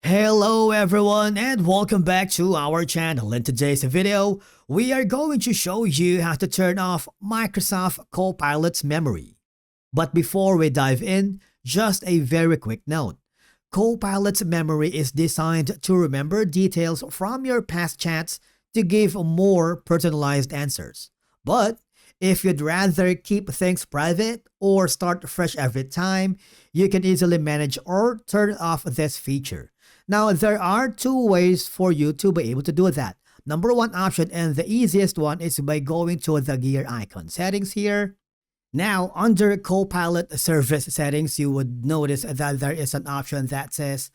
Hello everyone and welcome back to our channel. In today's video, we are going to show you how to turn off Microsoft Copilot's memory. But before we dive in, just a very quick note. Copilot's memory is designed to remember details from your past chats to give more personalized answers. But if you'd rather keep things private or start fresh every time, you can easily manage or turn off this feature. Now, there are two ways for you to be able to do that. Number one option, and the easiest one, is by going to the gear icon settings here. Now, under Copilot service settings, you would notice that there is an option that says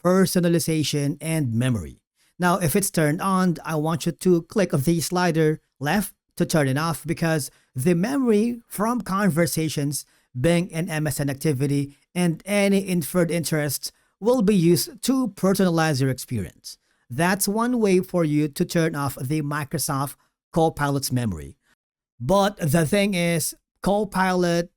personalization and memory. Now, if it's turned on, I want you to click the slider left to turn it off because the memory from conversations, Bing and MSN activity, and any inferred interests will be used to personalize your experience. That's one way for you to turn off the Microsoft Copilot's memory. But the thing is, Copilot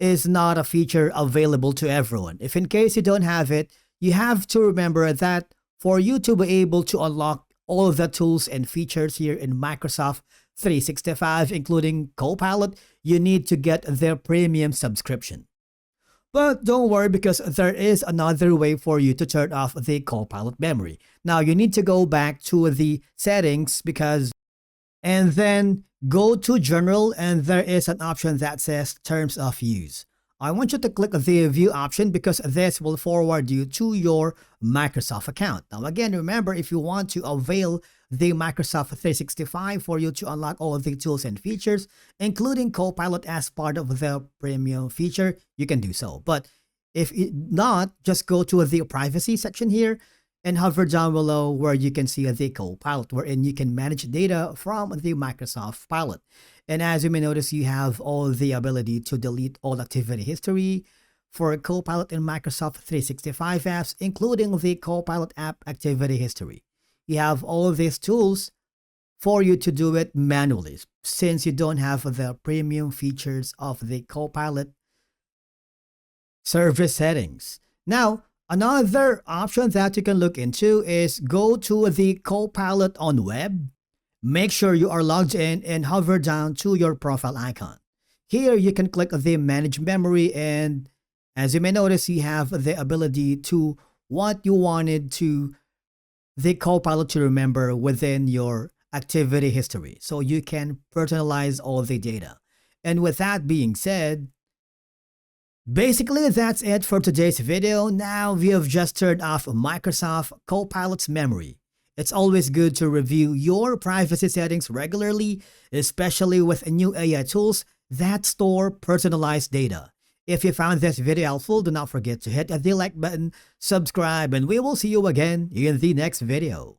is not a feature available to everyone. If in case you don't have it, you have to remember that for you to be able to unlock all of the tools and features here in Microsoft 365, including Copilot, you need to get their premium subscription. But don't worry because there is another way for you to turn off the Copilot memory. Now you need to go back to the settings and then go to General, and there is an option that says Terms of Use. I want you to click the View option because this will forward you to your Microsoft account. Now again, remember, if you want to avail the Microsoft 365 for you to unlock all of the tools and features, including Copilot as part of the premium feature, you can do so. But if not, just go to the privacy section here and hover down below where you can see the Copilot, wherein you can manage data from the Microsoft Pilot. And as you may notice, you have all the ability to delete all activity history for Copilot in Microsoft 365 apps, including the Copilot app activity history. You have all of these tools for you to do it manually since you don't have the premium features of the Copilot service settings. Now, another option that you can look into is go to the Copilot on web. Make sure you are logged in and hover down to your profile icon. Here you can click the manage memory, and as you may notice, you have the ability to what you wanted to the Copilot to remember within your activity history. So you can personalize all the data. And with that being said, basically that's it for today's video. Now we have just turned off Microsoft Copilot's memory. It's always good to review your privacy settings regularly, especially with new AI tools that store personalized data. If you found this video helpful, do not forget to hit the like button, subscribe, and we will see you again in the next video.